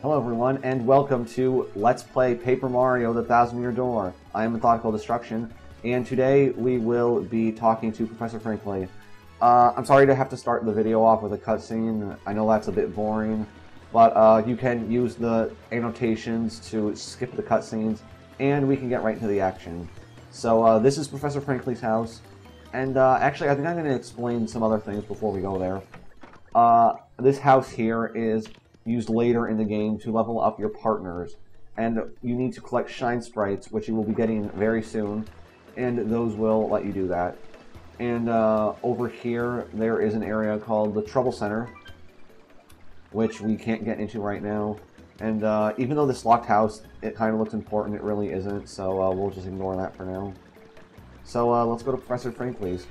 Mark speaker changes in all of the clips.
Speaker 1: Hello everyone, and welcome to Let's Play Paper Mario The Thousand Year Door. I am Methodical Destruction, and today we will be talking to Professor Frankly. I'm sorry to have to start the video off with a cutscene. I know that's a bit boring, but you can use the annotations to skip the cutscenes, and we can get right into the action. So this is Professor Frankly's house, and actually I think I'm going to explain some other things before we go there. This house here is used later in the game to level up your partners, and you need to collect shine sprites, which you will be getting very soon, and those will let you do that. And over here there is an area called the Trouble Center, which we can't get into right now. And even though this locked house, it kind of looks important, it really isn't, so we'll just ignore that for now. So let's go to Professor Frankly's.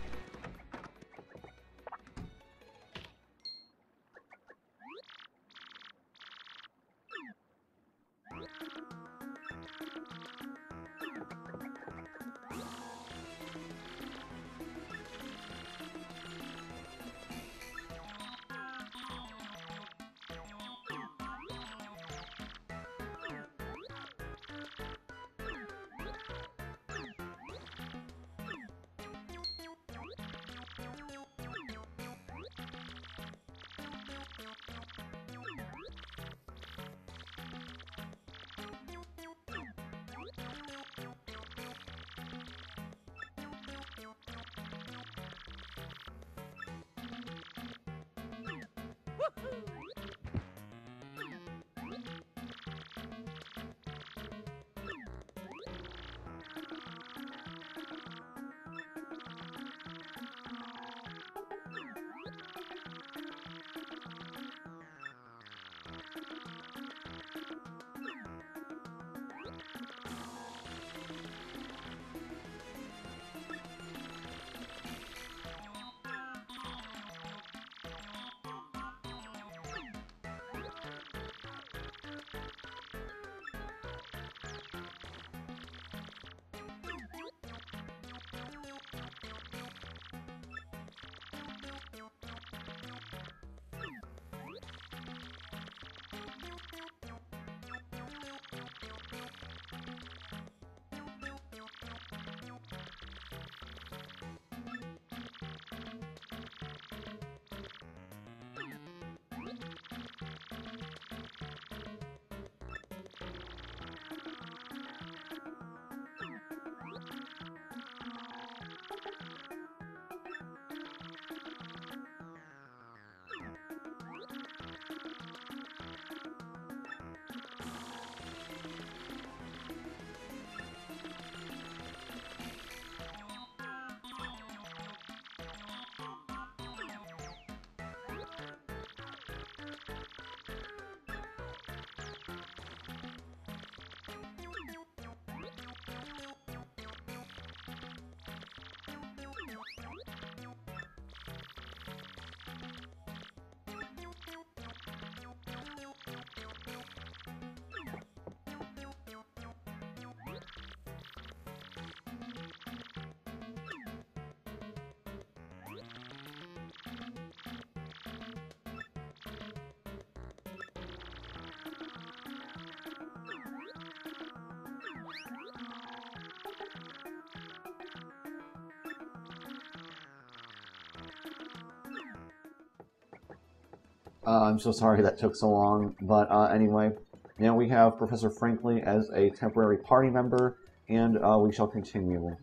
Speaker 1: I'm so sorry that took so long, but anyway, now we have Professor Frankly as a temporary party member, and we shall continue.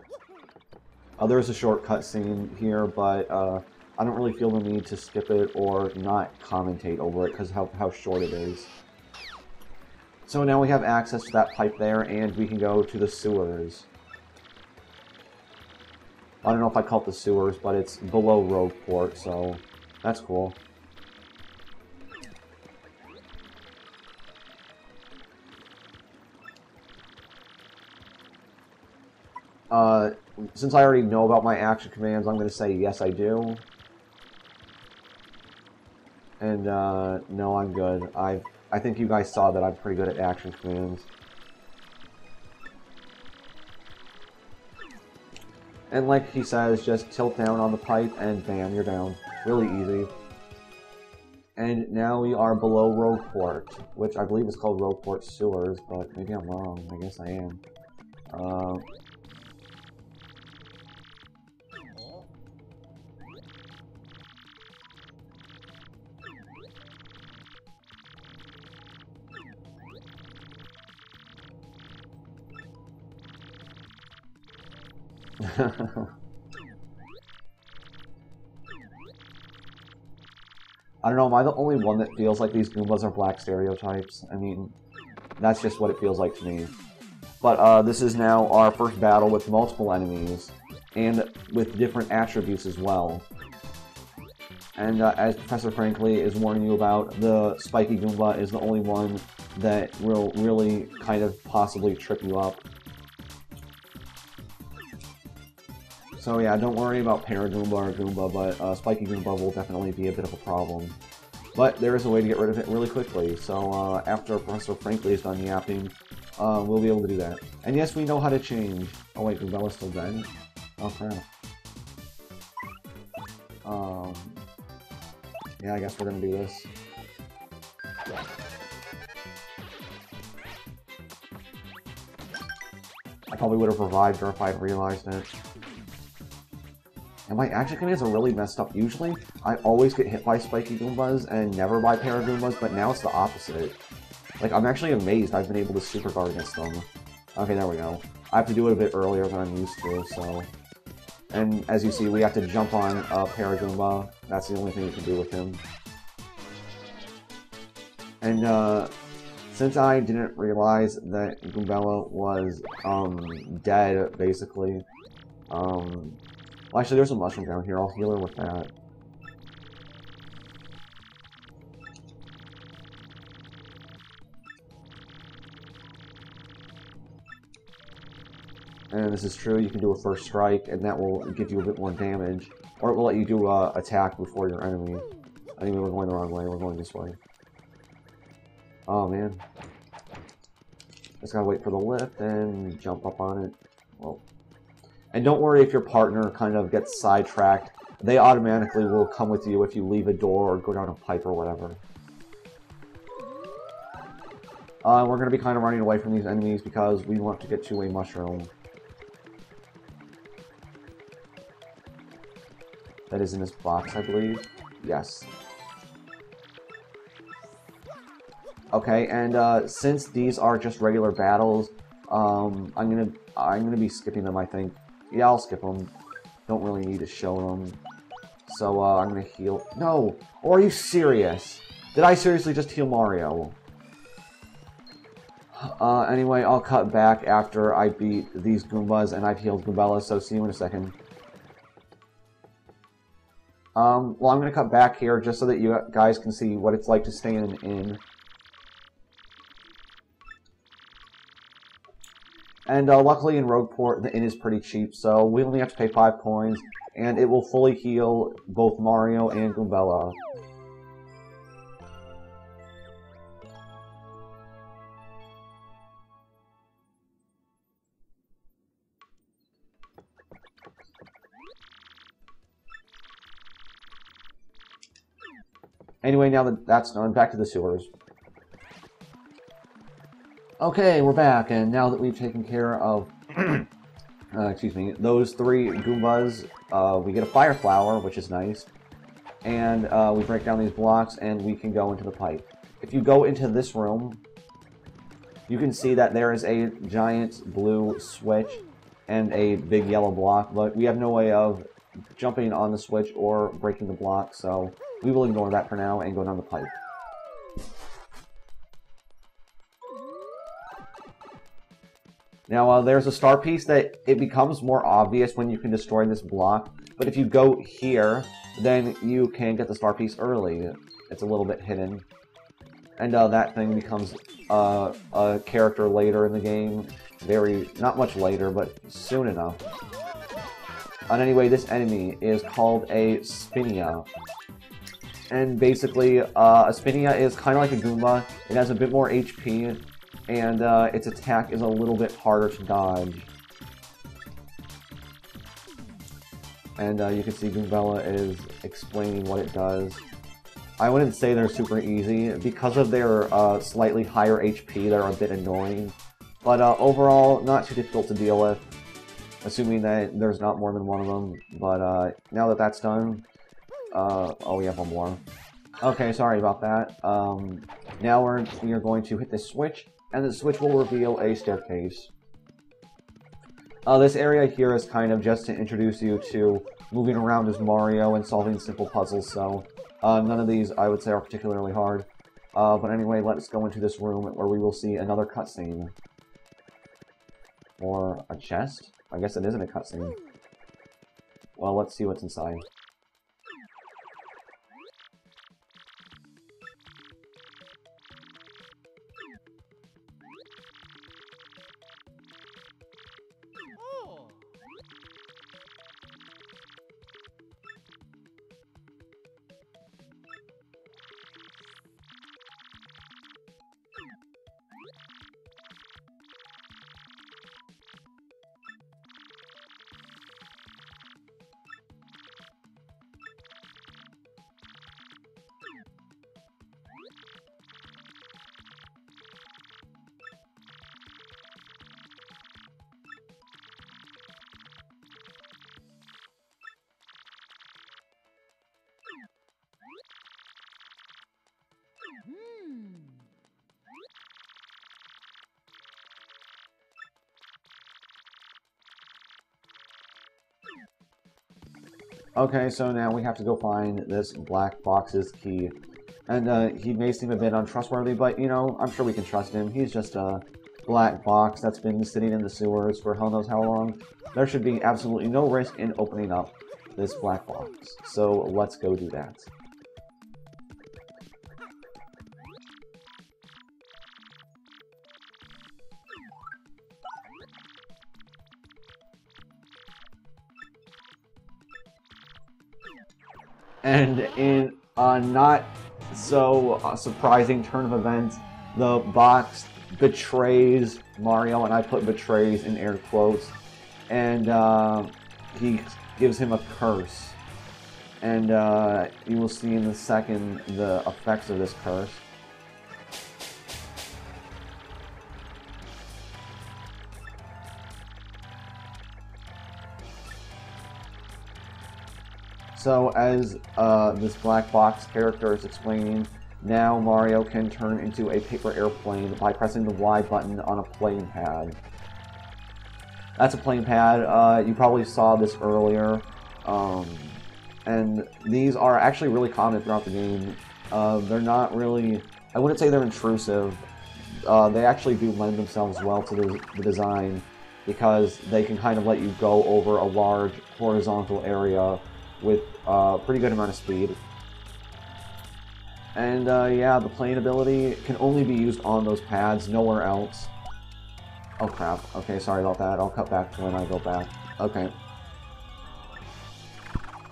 Speaker 1: There is a short cutscene here, but I don't really feel the need to skip it or not commentate over it because how short it is. So now we have access to that pipe there, and we can go to the sewers. I don't know if I call it the sewers, but it's below Rogueport, so that's cool. Since I already know about my action commands, I'm going to say yes, I do. And, no, I'm good. I think you guys saw that I'm pretty good at action commands. And like he says, just tilt down on the pipe and bam, you're down. Really easy. And now we are below Rogueport, which I believe is called Rogueport Sewers, but maybe I'm wrong. I guess I am. I don't know, am I the only one that feels like these Goombas are black stereotypes? I mean, that's just what it feels like to me. But this is now our first battle with multiple enemies, and with different attributes as well. And as Professor Frankly is warning you about, the Spiky Goomba is the only one that will really kind of possibly trip you up. So yeah, don't worry about Paragoomba or Goomba, but Spiky Goomba will definitely be a bit of a problem. But there is a way to get rid of it really quickly, so after Professor Frankly is done yapping, we'll be able to do that. And yes, we know how to change. Oh wait, Goombela's still dead? Oh crap. Yeah, I guess we're gonna do this. I probably would have revived her if I had realized it. And my action commands are really messed up. Usually, I always get hit by Spiky Goombas and never by Paragoombas, but now it's the opposite. Like, I'm actually amazed I've been able to super guard against them. Okay, there we go. I have to do it a bit earlier than I'm used to, so... And as you see, we have to jump on Paragoomba. That's the only thing we can do with him. And, since I didn't realize that Goombella was, dead, basically, well, actually, there's a mushroom down here. I'll heal her with that. And this is true, you can do a first strike, and that will give you a bit more damage. Or it will let you do attack before your enemy. Anyway, we're going the wrong way. We're going this way. Oh, man. Just gotta wait for the lift and jump up on it. Well... And don't worry if your partner kind of gets sidetracked. They automatically will come with you if you leave a door or go down a pipe or whatever. We're going to be kind of running away from these enemies because we want to get to a mushroom. That is in this box, I believe. Yes. Okay, and since these are just regular battles, I'm gonna be skipping them, I think. Yeah, I'll skip them. Don't really need to show them. So, I'm gonna heal... No! Oh, are you serious? Did I seriously just heal Mario? Anyway, I'll cut back after I beat these Goombas and I've healed Goombella, so see you in a second. Well, I'm gonna cut back here just so that you guys can see what it's like to stay in an inn. And luckily in Rogueport, the inn is pretty cheap, so we only have to pay 5 coins, and it will fully heal both Mario and Goombella. Anyway, now that that's done, back to the sewers. Okay, we're back, and now that we've taken care of, excuse me, those 3 Goombas, we get a Fire Flower, which is nice, and we break down these blocks, and we can go into the pipe. If you go into this room, you can see that there is a giant blue switch and a big yellow block, but we have no way of jumping on the switch or breaking the block, so we will ignore that for now and go down the pipe. Now, there's a star piece that it becomes more obvious when you can destroy this block, but if you go here, then you can get the star piece early. It's a little bit hidden. And that thing becomes a character later in the game. Not much later, but soon enough. And anyway, this enemy is called a Spinia. And basically, a Spinia is kind of like a Goomba. It has a bit more HP. And its attack is a little bit harder to dodge. And you can see Goombella is explaining what it does. I wouldn't say they're super easy. Because of their slightly higher HP, they're a bit annoying. But overall, not too difficult to deal with, assuming that there's not more than one of them. But now that that's done, oh, we have one more. Okay, sorry about that. Now we are going to hit this switch, and the switch will reveal a staircase. This area here is kind of just to introduce you to moving around as Mario and solving simple puzzles, so none of these I would say are particularly hard. But anyway, let's go into this room where we will see another cutscene. Or a chest? I guess it isn't a cutscene. Well, let's see what's inside. Okay, so now we have to go find this black box's key. And he may seem a bit untrustworthy, but, you know, I'm sure we can trust him. He's just a black box that's been sitting in the sewers for hell knows how long. There should be absolutely no risk in opening up this black box. So let's go do that. And in a not so surprising turn of events, the box betrays Mario, and I put betrays in air quotes, and he gives him a curse. And you will see in a second the effects of this curse. So, as this black box character is explaining, now Mario can turn into a paper airplane by pressing the Y button on a playing pad. That's a playing pad. You probably saw this earlier. And these are actually really common throughout the game. They're not really... I wouldn't say they're intrusive. They actually do lend themselves well to the design, because they can kind of let you go over a large horizontal area with a pretty good amount of speed. And yeah, the plane ability can only be used on those pads, nowhere else. Oh crap, okay, sorry about that, I'll cut back to when I go back. Okay.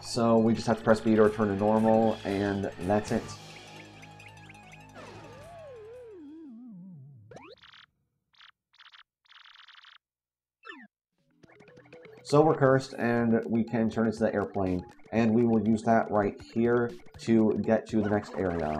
Speaker 1: So we just have to press B to return to normal, and that's it. So we're cursed, and we can turn into the airplane, and we will use that right here to get to the next area.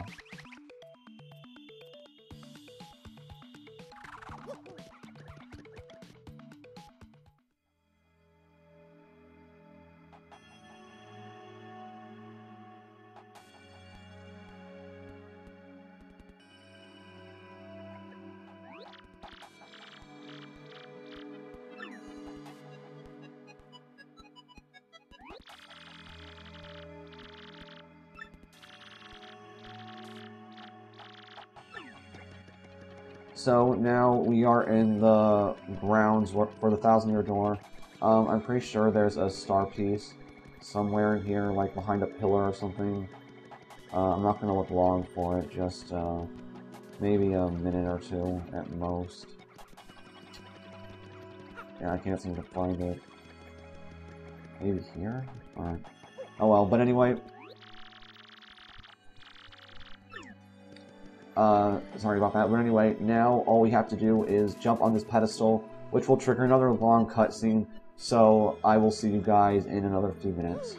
Speaker 1: So now we are in the grounds for the 1,000-Year Door. I'm pretty sure there's a star piece somewhere in here, like behind a pillar or something. I'm not going to look long for it, just maybe a minute or two at most. Yeah, I can't seem to find it. Maybe here? Alright. Oh well, but anyway... sorry about that, but anyway, now all we have to do is jump on this pedestal, which will trigger another long cutscene, so I will see you guys in another few minutes.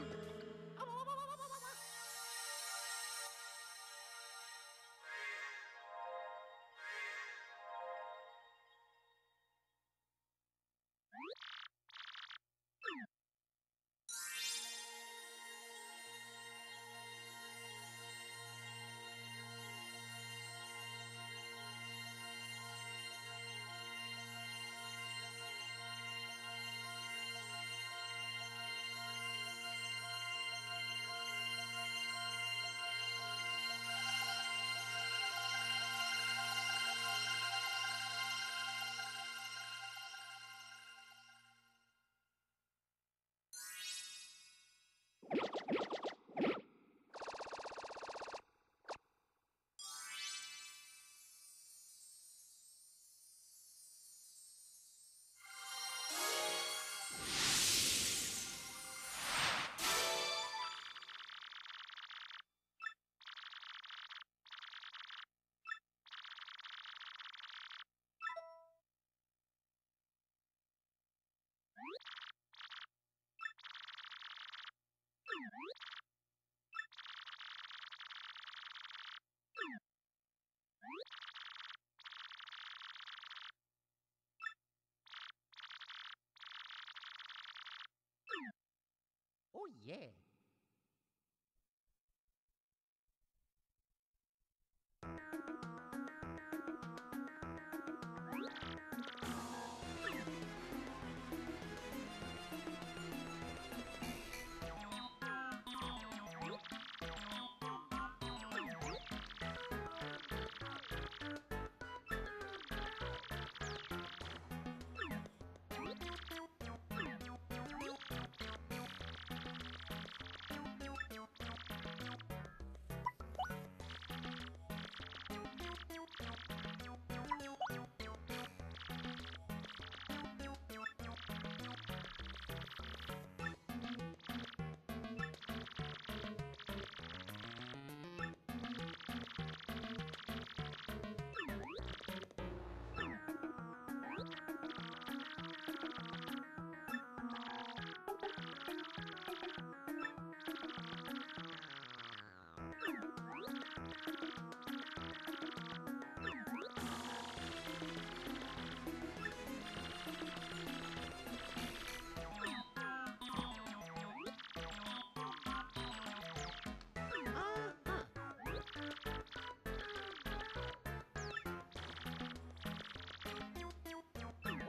Speaker 2: yeah.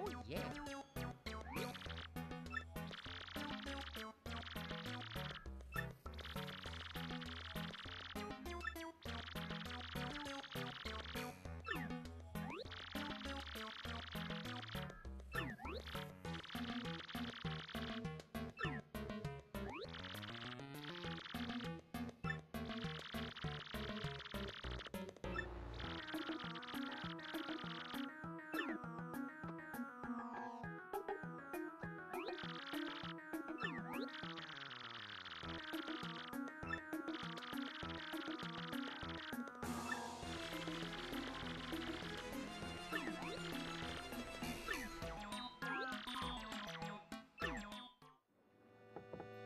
Speaker 2: Oh, yeah.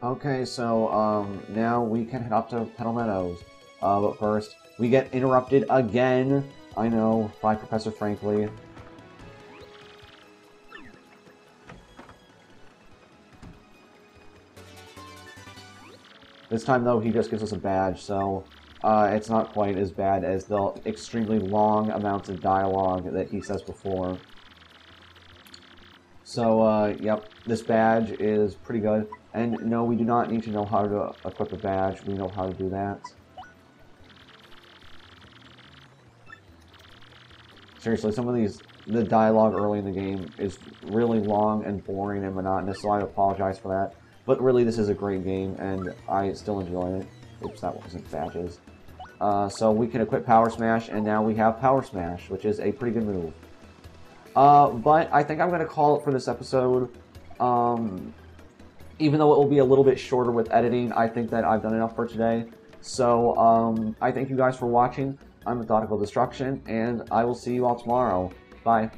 Speaker 1: Okay, so now we can head up to Petal Meadows. But first, we get interrupted again. I know, by Professor Frankly. This time, though, he just gives us a badge, so it's not quite as bad as the extremely long amounts of dialogue that he says before. So, yep, this badge is pretty good. And no, we do not need to know how to equip a badge. We know how to do that. Seriously, some of the dialogue early in the game is really long and boring and monotonous, so I apologize for that. But really, this is a great game, and I still enjoy it. Oops, that wasn't badges. So we can equip Power Smash, and now we have Power Smash, which is a pretty good move. But I think I'm going to call it for this episode. Even though it will be a little bit shorter with editing, I think that I've done enough for today. So, I thank you guys for watching. I'm Methodical Destruction, and I will see you all tomorrow. Bye.